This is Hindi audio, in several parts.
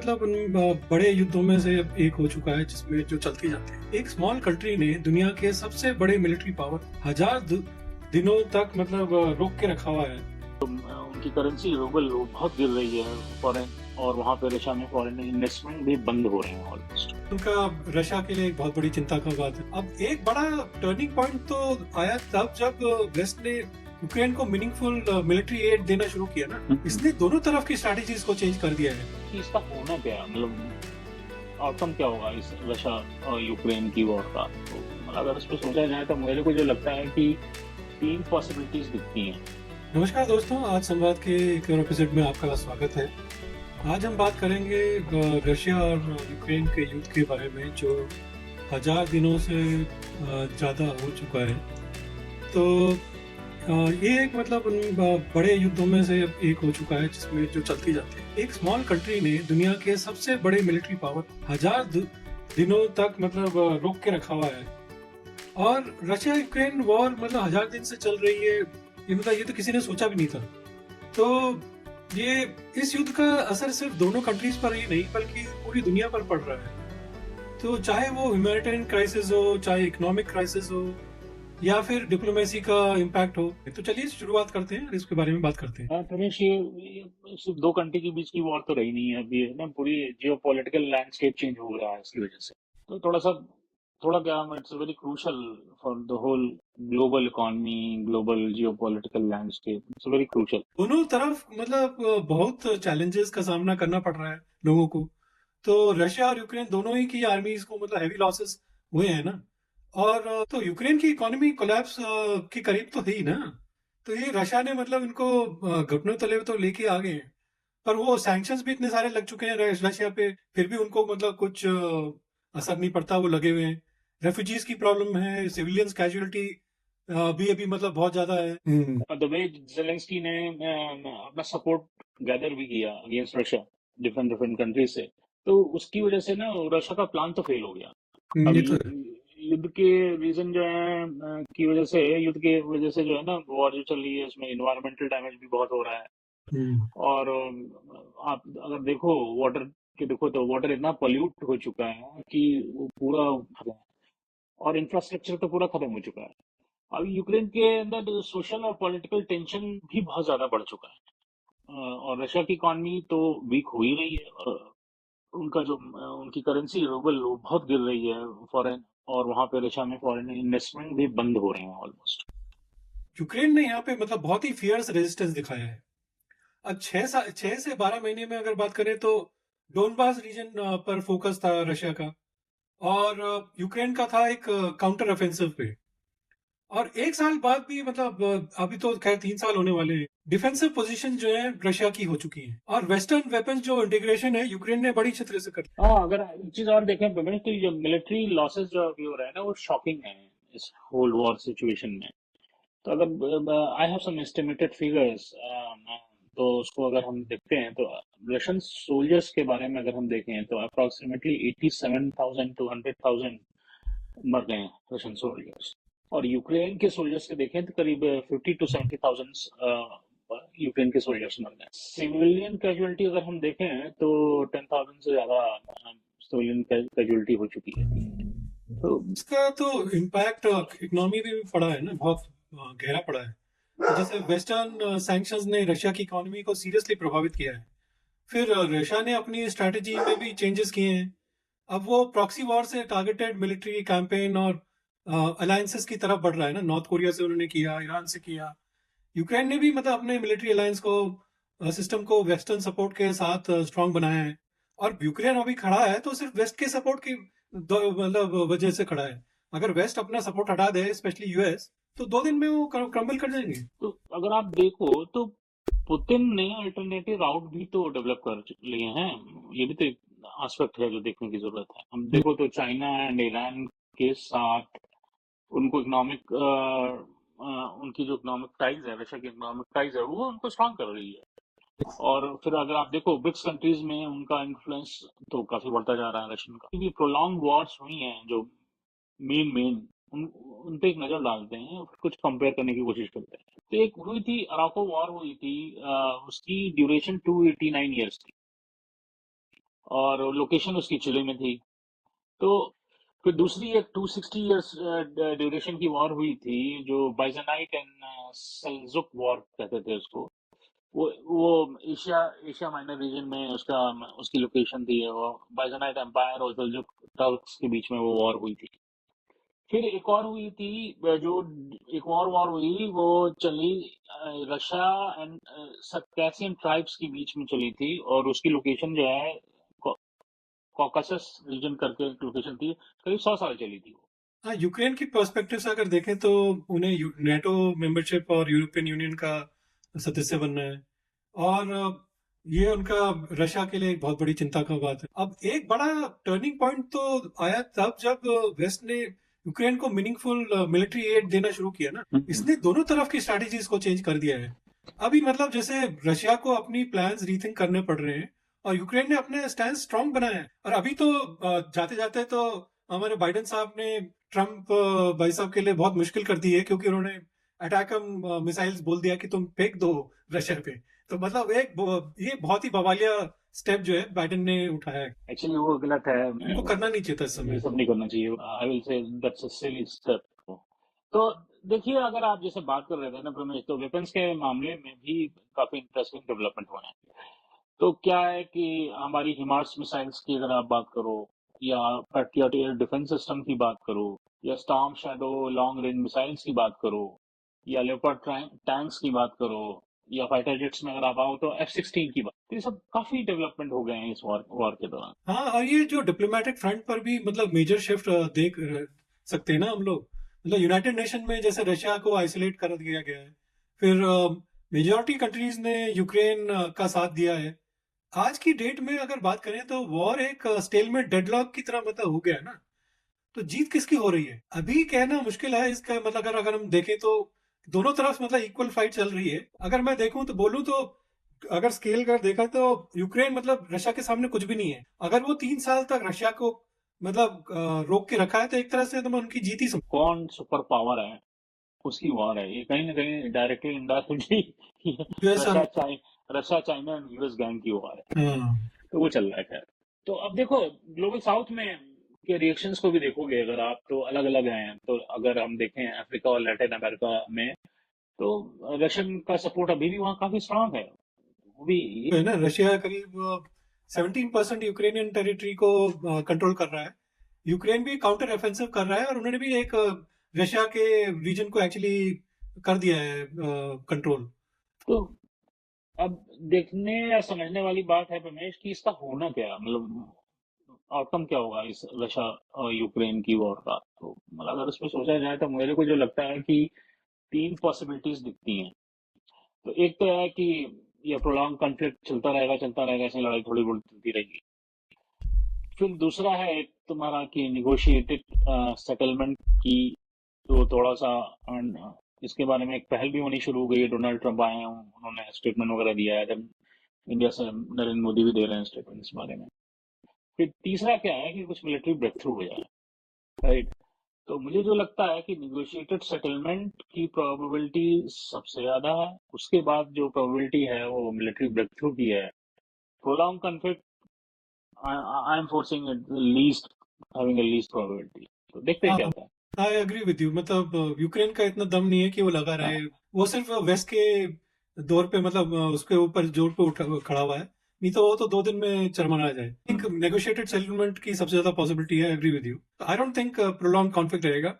मतलब उन बड़े युद्धों में से एक हो चुका है जिसमें जो चलती जाती है। एक स्मॉल कंट्री ने दुनिया के सबसे बड़े मिलिट्री पावर हजार दिनों तक मतलब रोक के रखा हुआ है। उनकी करेंसी रूबल बहुत गिर रही है फॉरेन, और वहाँ पे रशिया में फॉरेन इन्वेस्टमेंट भी बंद हो रहे हैं ऑलमोस्ट। उनका रशिया के लिए एक बहुत बड़ी चिंता का बात है। अब एक बड़ा टर्निंग पॉइंट तो आया तब जब वेस्ट ने यूक्रेन को मीनिंगफुल मिलिट्री एड देना शुरू किया ना। इसने दोनों तरफ की स्ट्रैटेजीज को चेंज कर दिया है कि इसका होना क्या है, मतलब आउटकम क्या होगा इस रशिया और यूक्रेन की वॉर का। तो अगर उस पर सोचा जाए तो मुझे को जो लगता है कि 3 पॉसिबिलिटीज दिखती हैं। नमस्कार दोस्तों, आज संवाद के एक और एपिसोड में आपका स्वागत है। आज हम बात करेंगे रशिया और यूक्रेन के युद्ध के बारे में जो 1000 दिनों से ज़्यादा हो चुका है। तो ये एक मतलब उन बड़े युद्धों में से एक हो चुका है जिसमें जो चलती जाती है। एक स्मॉल कंट्री ने दुनिया के सबसे बड़े मिलिट्री पावर 1000 दिनों तक मतलब रोक के रखा हुआ है। और रशिया यूक्रेन वॉर मतलब 1000 दिन से चल रही है, ये मतलब ये तो किसी ने सोचा भी नहीं था। तो ये इस युद्ध का असर सिर्फ दोनों कंट्रीज पर ही नहीं बल्कि पूरी दुनिया पर पड़ रहा है। तो चाहे वो ह्यूमैनिटेरियन क्राइसिस हो, चाहे इकोनॉमिक क्राइसिस हो, या फिर डिप्लोमेसी का इम्पैक्ट हो। तो चलिए शुरुआत करते हैं, इसके बारे में बात करते हैं। रमेश, ये सिर्फ 2 कंट्री के बीच की वॉर तो रही नहीं है, अभी है ना, पूरी जियोपॉलिटिकल लैंडस्केप चेंज हो रहा है इसकी वजह से। तो थोड़ा क्या, it's very crucial for the whole global economy, global geopolitical landscape, it's very crucial. दोनों तरफ मतलब बहुत चैलेंजेस का सामना करना पड़ रहा है लोगों को। तो रशिया और यूक्रेन दोनों ही की आर्मीज को मतलब हैवी लॉसेस हुए हैं ना। और तो यूक्रेन की इकोनॉमी कोलैप्स के करीब तो है ही ना। तो ये रशिया ने मतलब इनको घुटनों तले तो लेके आ गए हैं। पर वो सैंक्शंस भी इतने सारे लग चुके हैं रशिया पे, फिर भी उनको मतलब कुछ असर नहीं पड़ता, वो लगे हुए हैं। रेफ्यूजीज की प्रॉब्लम है, सिविलियंस कैजुअलिटी भी अभी मतलब बहुत ज्यादा है। द वे जेलेंस्की ने अपना सपोर्ट गैदर भी किया against Russia different different countries से, तो उसकी वजह से ना रशिया का प्लान तो फेल हो गया। अब ये तो है। युद्ध के रीजन जो है की वजह से, युद्ध के वजह से जो है ना वॉर जो चल रही है उसमें इन्वायरमेंटल डैमेज भी बहुत हो रहा है। हम्म। और आप अगर देखो वाटर के, देखो तो वाटर इतना पोल्यूट हो चुका है कि वो पूरा खत्म है, और इंफ्रास्ट्रक्चर तो पूरा खत्म हो चुका है। अब यूक्रेन के अंदर सोशल और पॉलिटिकल टेंशन भी बहुत ज्यादा बढ़ चुका है। और रशिया की इकॉनमी तो वीक हो ही रही है। उनका जो उनकी करेंसी रूबल वो बहुत गिर रही है फॉरेन, और वहां पे रशिया में फॉरेन इन्वेस्टमेंट भी बंद हो रहे हैं ऑलमोस्ट। यूक्रेन ने यहाँ पे मतलब बहुत ही फियर्स रेजिस्टेंस दिखाया है। अब 6 से 12 महीने में अगर बात करें तो डोनबास रीजन पर फोकस था रशिया का। और यूक्रेन का था एक काउंटर ऑफेंसिव पे। और एक साल बाद भी मतलब अभी तो खैर 3 साल होने वाले हैं, डिफेंसिव पोजीशन जो है रशिया की हो चुकी है। और वेस्टर्न वेपन जो इंटीग्रेशन है यूक्रेन ने बड़ी छतरी से कर लिया। हाँ, अगर एक चीज और देखें तो जो मिलिट्री लॉसेस जो अभी हो रहा है ना वो शॉकिंग है इस होल वॉर सिचुएशन में। तो अगर I have some estimated figures, तो उसको अगर हम देखते हैं तो रशियन सोल्जर्स के बारे में अगर हम देखें तो अप्रोक्सीमेटली 87,000 to 100,000 मर गए हैं रशियन सोल्जर्स। और यूक्रेन के सोल्जर्स के देखें तो करीब 50 to 70,000 यूक्रेन के सोल्जर्स मर गए। सिविलियन कैजुअलिटी अगर हम देखें तो 10,000 से ज्यादा सिविलियन कैजुअलिटी हो चुकी है। तो इसका तो इम्पैक्ट इकोनॉमी पे भी पड़ा है ना, बहुत गहरा पड़ा है। जैसे वेस्टर्न सैंक्शंस ने रशिया की इकोनॉमी को सीरियसली प्रभावित किया है। फिर रशिया ने अपनी स्ट्रैटेजी में भी चेंजेस किए हैं। अब वो प्रॉक्सी वॉर से टारगेटेड मिलिट्री कैंपेन और अलायंसेस की तरफ बढ़ रहा है ना। नॉर्थ कोरिया से उन्होंने किया, ईरान से किया। यूक्रेन ने भी मतलब अपने मिलिट्री अलायंस को, सिस्टम को वेस्टर्न सपोर्ट के साथ स्ट्रांग बनाया है। और यूक्रेन अभी खड़ा है तो सिर्फ वेस्ट के सपोर्ट की मतलब वजह से खड़ा है। अगर वेस्ट अपना सपोर्ट हटा दे, स्पेशली यूएस, तो 2 दिन में वो क्रम्बल कर जाएंगे। तो अगर आप देखो तो पुतिन ने अल्टरनेटिव राउट भी तो डेवलप कर लिए हैं। ये भी तो एक एस्पेक्ट है जो देखने की जरूरत है। हम देखो तो चाइना एंड ईरान के साथ उनको इकोनॉमिक, उनकी जो इकोनॉमिक टाइज है, रशिया की इकोनॉमिक टाइज है, वो उनको स्ट्रांग कर रही है। और फिर अगर आप देखो ब्रिक्स कंट्रीज में उनका इन्फ्लुएंस तो काफी बढ़ता जा रहा है रशियन का। क्योंकि प्रोलॉन्ग वॉर्स हुई हैं जो मेन मेन उन पे एक नजर डालते हैं और कुछ कंपेयर करने की कोशिश करते हैं। तो एक हुई थी अराको वॉर हुई थी, उसकी ड्यूरेशन 289 ईयर्स थी। और लोकेशन उसकी चिली में थी। तो फिर दूसरी एक 260 इयर्स ड्यूरेशन की वॉर हुई थी, जो बाइजेंटाइन एंड सेल्जुक वॉर कहते थे उसको। वो एशिया एशिया माइनर रीजन में उसका उसकी लोकेशन थी। वो बाइजेंटाइन एम्पायर और सेल्जुक टर्क्स के बीच में वो वॉर हुई थी। फिर एक और हुई थी, जो एक और वॉर हुई वो चली रशिया एंड सर्कैसियन ट्राइब्स के बीच में चली थी, और उसकी लोकेशन जो है कॉकासस रीजन करके एक लोकेशन थी। करीब 100 साल चली थी वो। हाँ, यूक्रेन की पर्सपेक्टिव से अगर देखें तो उन्हें नेटो मेंबरशिप और यूरोपियन यूनियन का सदस्य बनना है, और ये उनका रशिया के लिए एक बहुत बड़ी चिंता का बात है। अब एक बड़ा टर्निंग पॉइंट तो आया तब जब वेस्ट ने यूक्रेन को मीनिंगफुल मिलिट्री एड देना शुरू किया ना। इसने दोनों तरफ की स्ट्रैटेजीज को चेंज कर दिया है। अभी मतलब जैसे रशिया को अपनी प्लान्स रीथिंक करने पड़ रहे हैं, और यूक्रेन ने अपने स्टैंड स्ट्रांग बनाया है। और अभी तो जाते जाते तो हमारे बाइडेन साहब ने ट्रम्प भाई साहब के लिए बहुत मुश्किल कर दी है, क्योंकि उन्होंने अटैकम मिसाइल्स बोल दिया कि तुम फेंक दो रशिया पे। तो मतलब ये बहुत ही बवालिया स्टेप जो है बाइडेन ने उठाया है। एक्चुअली वो गलत है, उनको करना नहीं चाहिए था इस ये समय। सब नहीं करना चाहिए। I will say that's a silly step. तो देखिए, अगर आप जैसे बात कर रहे थे ना प्रमेश, तो वेपन्स के मामले में भी काफी इंटरेस्टिंग डेवलपमेंट हो रहे हैं। तो क्या है कि हमारी हिमार्स मिसाइल्स की अगर आप बात करो, या पैट्रियट एयर डिफेंस सिस्टम की बात करो, या storm shadow long range missiles की बात करो, या लेपर्ड टैंक्स की बात करो, या फाइटर जेट्स में अगर आप आओ तो F-16 की बात, तो ये सब काफी डेवलपमेंट हो गए हैं इस वॉर के दौरान। हाँ, और ये जो डिप्लोमेटिक फ्रंट पर भी मतलब मेजर शिफ्ट देख सकते हैं ना हम लोग। मतलब यूनाइटेड नेशन में जैसे रशिया को आइसोलेट कर दिया गया है, फिर मेजोरिटी कंट्रीज ने यूक्रेन का साथ दिया है। आज की डेट में अगर बात करें तो वॉर एक स्टेलमेट डेडलॉक की तरह मतलब हो गया है ना। तो जीत किसकी हो रही है अभी कहना मुश्किल है इसका। मतलब अगर हम देखें तो दोनों तरफ मतलब इक्वल फाइट चल रही है। अगर मैं देखूं तो बोलूं तो अगर स्केल कर देखा तो यूक्रेन मतलब रशिया के सामने कुछ भी नहीं है। अगर वो 3 साल तक रशिया को मतलब रोक के रखा है, तो एक तरह से तो मैं उनकी जीत ही समझ। कौन सुपर पावर है उसकी वॉर है ये, कहीं ना कहीं डायरेक्टली इनडायरेक्टली यूएस और Russia China and US gang की वॉर है। हाँ। तो वो चल रहा है खैर। तो अब देखो, ग्लोबल साउथ में के रिएक्शंस को भी देखोगे अगर आप, तो अलग अलग हैं। तो अगर हम देखें अफ्रीका और लैटिन अमेरिका में, तो रशियन का सपोर्ट अभी भी वहाँ काफी स्ट्रांग है। वो भी है ना, रशिया करीब 17% यूक्रेनियन टेरिटरी को कंट्रोल कर रहा है। यूक्रेन भी काउंटर ऑफेंसिव कर रहा है, और उन्होंने भी एक रशिया के रीजन को एक्चुअली कर दिया है कंट्रोल। तो अब देखने या समझने वाली बात है रमेश कि इसका होना क्या है, मतलब आउटकम क्या होगा इस रशिया और यूक्रेन की वॉर का। तो मतलब अगर इसमें सोचा जाए तो मेरे को जो लगता है कि तीन पॉसिबिलिटीज दिखती हैं। तो एक तो है कि ये प्रोलॉन्ग कॉन्फ्लिक्ट चलता रहेगा, इसमें लड़ाई थोड़ी बहुत चलती रहेगी। फिर दूसरा है एक तुम्हारा कि निगोशिएटेड सेटलमेंट की, तो थोड़ा सा इसके बारे में एक पहल भी होनी शुरू हो गई है। डोनाल्ड ट्रंप आए हैं, उन्होंने स्टेटमेंट वगैरह दिया है। इंडिया से नरेंद्र मोदी भी दे रहे हैं स्टेटमेंट इस बारे में। फिर तीसरा क्या है कि कुछ मिलिट्री ब्रेक थ्रू हो जाए, राइट। तो मुझे जो लगता है कि निगोशिएटेड सेटलमेंट की प्रोबेबिलिटी सबसे ज्यादा है। उसके बाद जो प्रोबेबिलिटी है वो मिलिट्री ब्रेक थ्रू की है। Prolong conflict I am forcing it least, having a least probability. तो देखते हैं हाँ, क्या होता है। I agree with you. मतलब यूक्रेन का इतना दम नहीं है कि वो लगा रहे। हाँ, वो सिर्फ वेस्ट के दौर पे मतलब उसके ऊपर जोर पे खड़ा हुआ है। नहीं तो वो तो 2 दिन में चरमरा जाए। एक नेगोशिएटेड सेटलमेंट की सबसे ज्यादा पॉसिबिलिटी है। Agree with you. I don't think prolong conflict रहेगा,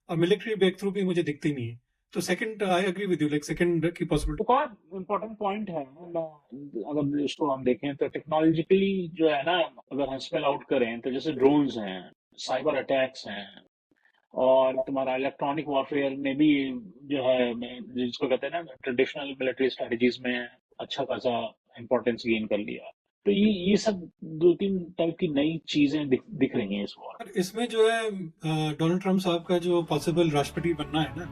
और मिलिट्री ब्रेक थ्रू भी मुझे दिखती नहीं है। तो second, I agree with you, like second की पॉसिबिलिटी। एक और इम्पोर्टेंट पॉइंट है अगर इसको हम देखें तो टेक्नोलॉजिकली जो है ना, अगर हम स्पेल आउट करें तो जैसे ड्रोन्स हैं, साइबर अटैक्स हैं, और तुम्हारा इलेक्ट्रॉनिक वॉरफेयर में भी जो है जिसको कहते हैं ना ट्रेडिशनल मिलिट्री स्ट्रेटजीज में अच्छा खासा इंपॉर्टेंस गेन कर लिया। तो ये सब दो तीन टाइप की नई चीजें दिख रही हैं इस वॉर और इसमें जो है डोनाल्ड ट्रंप साहब का जो पॉसिबल राष्ट्रपति बनना है ना,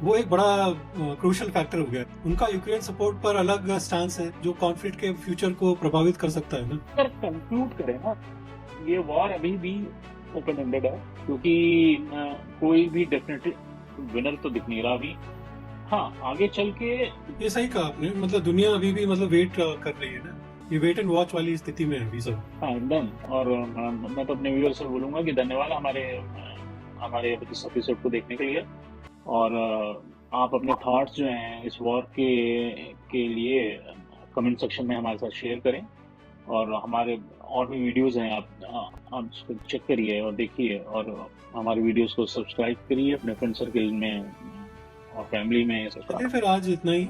वो एक बड़ा क्रूशियल फैक्टर हो गया है। उनका यूक्रेन सपोर्ट पर अलग स्टांस है, जो कॉन्फ्लिक्ट के फ्यूचर को प्रभावित कर सकता है ना। अगर कंक्लूड करें ना, ये वॉर अभी भी ओपन एंडेड है, क्योंकि कोई भी डेफिनेटली विनर तो दिख नहीं रहा अभी। हाँ, आगे चल के ये सही कहा आपने। मतलब दुनिया अभी भी मतलब वेट कर रही है ना। ये वेट एंड वॉच वाली स्थिति में है अभी सब। हाँ एकदम। और मैं तो अपने व्यूअर्स से बोलूंगा कि धन्यवाद हमारे इस एपिसोड को देखने के लिए। और आप अपने थॉट्स जो हैं इस वॉर के लिए कमेंट सेक्शन में हमारे साथ शेयर करें। और हमारे और भी वीडियोस हैं, आप उसको चेक करिए और देखिए। और हमारे वीडियोस को सब्सक्राइब करिए अपने फ्रेंड सर्कल में और फैमिली में। चलिए फिर आज इतना ही।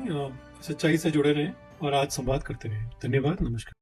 सच्चाई से जुड़े रहें और आज संवाद करते रहें। धन्यवाद, नमस्कार।